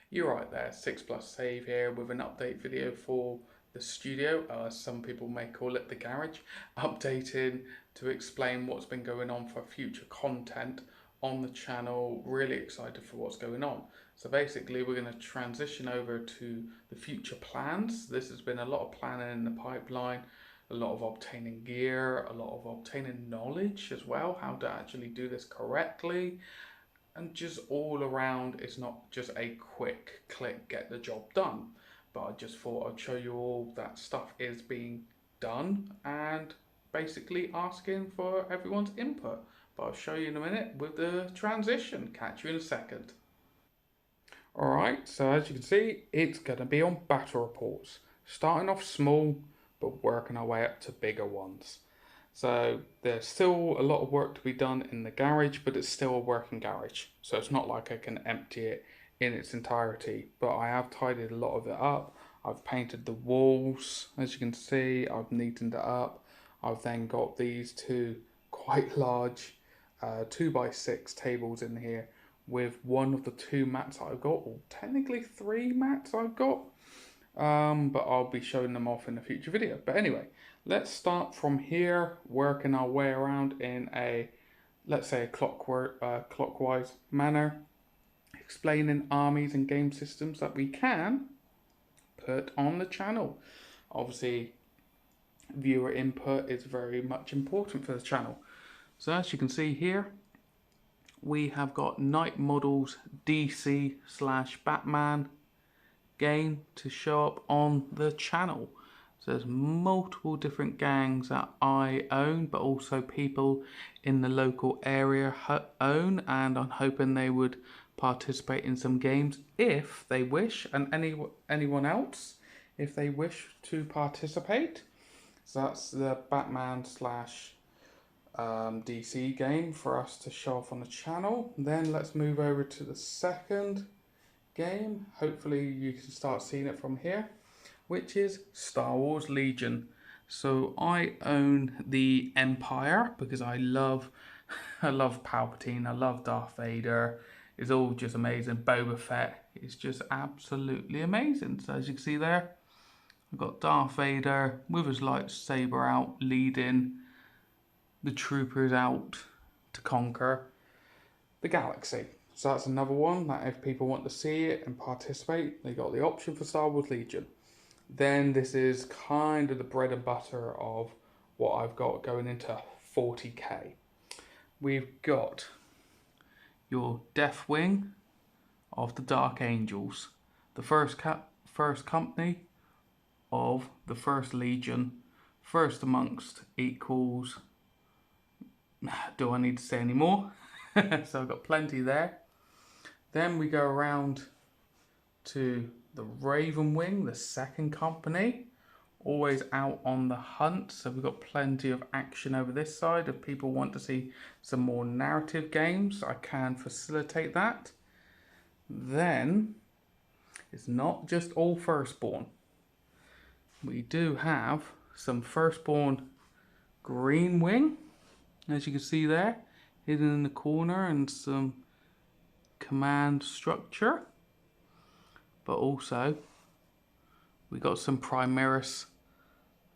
You're right there, 6 Plus Save here with an update video for the studio, as some people may call it the garage, updating to explain what's been going on for future content on the channel. Really excited for what's going on. So basically we're going to transition over to the future plans. This has been a lot of planning in the pipeline, a lot of obtaining gear, a lot of obtaining knowledge as well, how to actually do this correctly. And just all around, it's not just a quick click, get the job done. But I just thought I'd show you all that stuff is being done and basically asking for everyone's input. But I'll show you in a minute with the transition. Catch you in a second. Alright, so as you can see, it's going to be on battle reports. Starting off small, but working our way up to bigger ones. So there's still a lot of work to be done in the garage, but it's still a working garage. So it's not like I can empty it in its entirety, but I have tidied a lot of it up. I've painted the walls, as you can see, I've neatened it up. I've then got these two quite large 2x6 tables in here with one of the two mats I've got, or technically three mats I've got. But I'll be showing them off in a future video. But anyway, let's start from here, working our way around in a, let's say, a clockwise manner, explaining armies and game systems that we can put on the channel. Obviously, viewer input is very much important for the channel. So as you can see here, we have got Knight Models DC/Batman game to show up on the channel. So there's multiple different gangs that I own, but also people in the local area own, and I'm hoping they would participate in some games if they wish, and anyone else if they wish to participate. So that's the Batman slash DC game for us to show off on the channel. Then let's move over to the second game. Hopefully you can start seeing it from here, which is Star Wars Legion. So I own the Empire because I love Palpatine, I love Darth Vader. It's all just amazing. Boba Fett is just absolutely amazing. So as you can see there, I've got Darth Vader with his lightsaber out, leading the troopers out to conquer the galaxy. So that's another one that if people want to see it and participate, they got the option for Star Wars Legion. Then this is kind of the bread and butter of what I've got going into 40k. We've got your Death Wing of the Dark Angels, the first company of the first Legion, first amongst equals. Do I need to say any more? So I've got plenty there. Then we go around to the Raven Wing, the second company, always out on the hunt. So we've got plenty of action over this side. If people want to see some more narrative games, I can facilitate that. Then it's not just all Firstborn. We do have some Firstborn Green Wing, as you can see there, hidden in the corner, and some command structure. But also we got some Primaris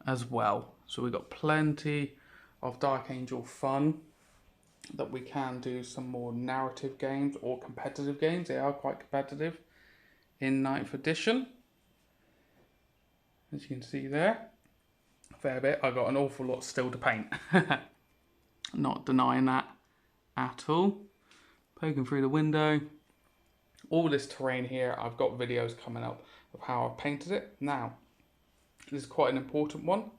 as well. So we got plenty of Dark Angel fun that we can do some more narrative games or competitive games. They are quite competitive in 9th edition. As you can see there, a fair bit. I've got an awful lot still to paint. Not denying that at all. Poking through the window. All this terrain here, I've got videos coming up of how I've painted it. Now, this is quite an important one.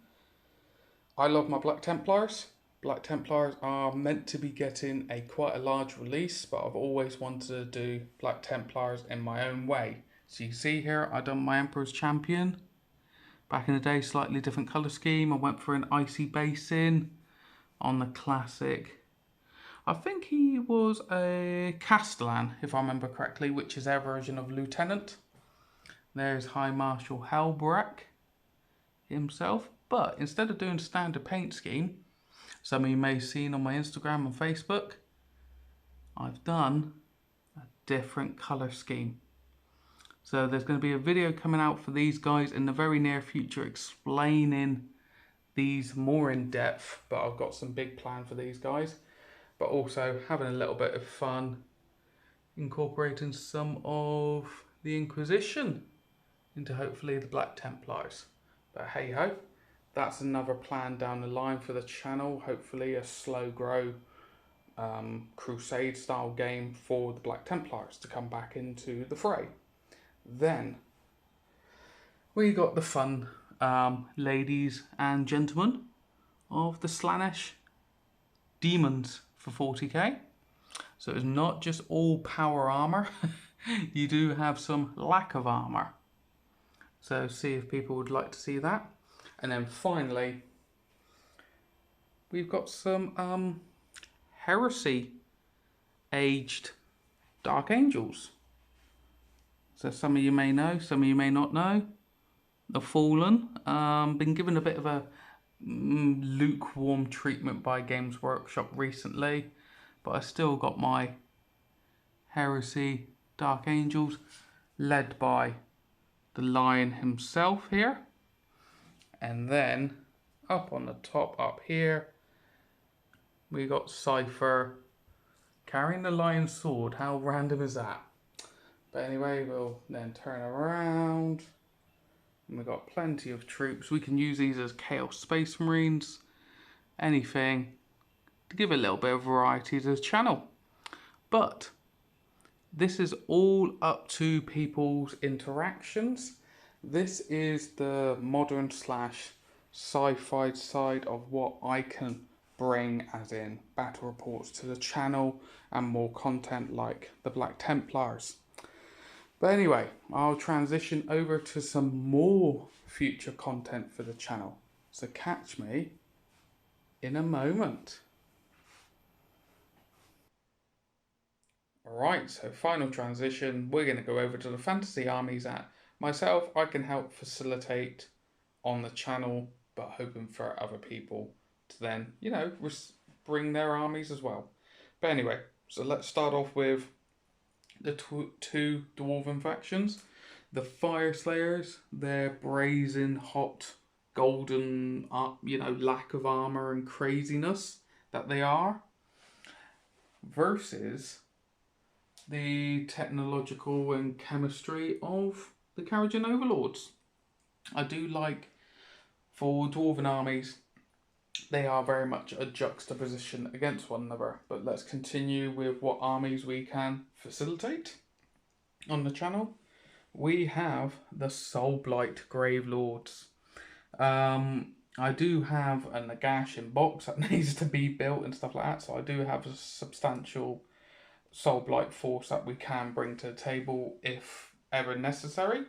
I love my Black Templars. Black Templars are meant to be getting quite a large release, but I've always wanted to do Black Templars in my own way. So you can see here, I've done my Emperor's Champion. Back in the day, slightly different colour scheme. I went for an icy basin on the classic. I think he was a Castellan, if I remember correctly, which is their version of Lieutenant. There's High Marshal Helbrack himself. But instead of doing standard paint scheme, some of you may have seen on my Instagram and Facebook, I've done a different colour scheme. So there's going to be a video coming out for these guys in the very near future explaining these more in depth, but I've got some big plan for these guys, but also having a little bit of fun incorporating some of the Inquisition into hopefully the Black Templars. But hey ho, that's another plan down the line for the channel. Hopefully a slow grow crusade style game for the Black Templars to come back into the fray. Then we got the fun ladies and gentlemen of the Slaanesh demons for 40k. So it's not just all power armor. You do have some lack of armor. So see if people would like to see that. And then finally, we've got some heresy aged Dark Angels. So some of you may know, some of you may not know. The Fallen, been given a bit of a lukewarm treatment by Games Workshop recently, but I still got my Heresy Dark Angels led by the Lion himself here, and then up on the top up here we got Cypher carrying the Lion sword. How random is that? But anyway, we'll then turn around and we've got plenty of troops. We can use these as Chaos Space Marines, anything to give a little bit of variety to the channel. But this is all up to people's interactions. This is the modern slash sci-fi side of what I can bring, as in battle reports to the channel and more content like the Black Templars. But anyway, I'll transition over to some more future content for the channel. So catch me in a moment. Alright, so final transition, we're going to go over to the fantasy armies that myself, I can help facilitate on the channel, but hoping for other people to then, you know, bring their armies as well. But anyway, so let's start off with the two dwarven factions. The Fire Slayers, their brazen, hot, golden, you know, lack of armor and craziness that they are, versus the technological and chemistry of the Carrigan Overlords. I do like, for dwarven armies, they are very much a juxtaposition against one another. But let's continue with what armies we can facilitate on the channel. We have the Soulblight Gravelords. I do have a Nagash in box that needs to be built and stuff like that, so I do have a substantial Soulblight force that we can bring to the table if ever necessary.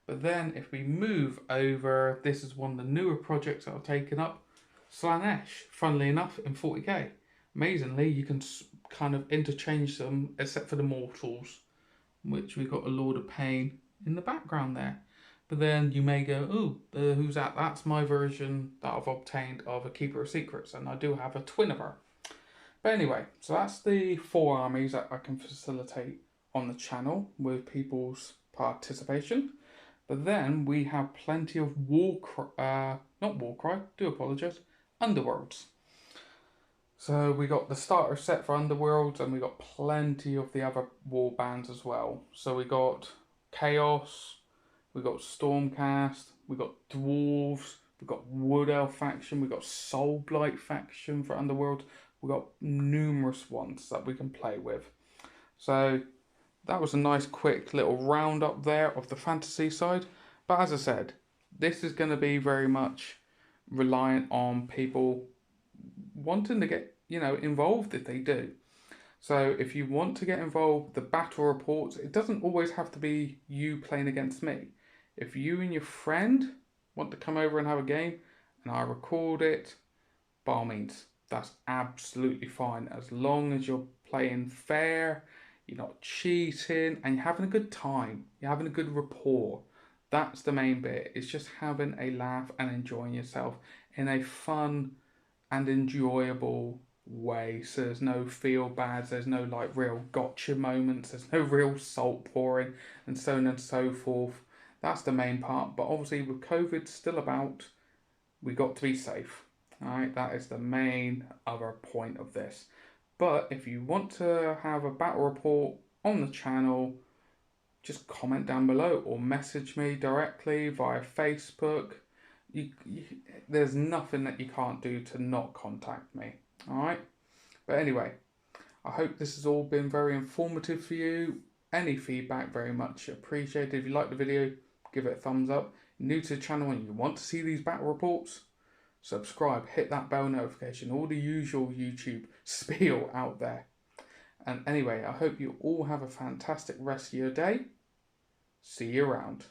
But then if we move over, this is one of the newer projects that I've taken up, Slaanesh, funnily enough, in 40k. Amazingly, you can kind of interchange them, except for the mortals, which we've got a Lord of Pain in the background there. But then you may go, oh, who's that? That's my version that I've obtained of a Keeper of Secrets, and I do have a twin of her. But anyway, so that's the 4 armies that I can facilitate on the channel with people's participation. But then we have plenty of Underworlds. So we got the starter set for Underworlds, and we got plenty of the other war bands as well. So we got Chaos, we got Stormcast, we got Dwarves, we got Wood Elf faction, we got Soulblight faction for Underworld. We got numerous ones that we can play with. So that was a nice quick little roundup there of the fantasy side. But as I said, this is going to be very much reliant on people wanting to get, you know, involved if they do. So if you want to get involved, the battle reports, it doesn't always have to be you playing against me. If you and your friend want to come over and have a game and I record it, by all means, that's absolutely fine, as long as you're playing fair, you're not cheating, and you're having a good time. You're having a good rapport. That's the main bit. It's just having a laugh and enjoying yourself in a fun and enjoyable way. So there's no feel bads, there's no like real gotcha moments, there's no real salt pouring and so on and so forth. That's the main part. But obviously with COVID still about, we got to be safe. Alright, that is the main other point of this. But if you want to have a battle report on the channel, just comment down below or message me directly via Facebook. There's nothing that you can't do to not contact me. Alright? But anyway, I hope this has all been very informative for you. Any feedback, very much appreciated. If you like the video, give it a thumbs up. New to the channel and you want to see these battle reports, subscribe, hit that bell notification, all the usual YouTube spiel out there. And anyway, I hope you all have a fantastic rest of your day. See you around.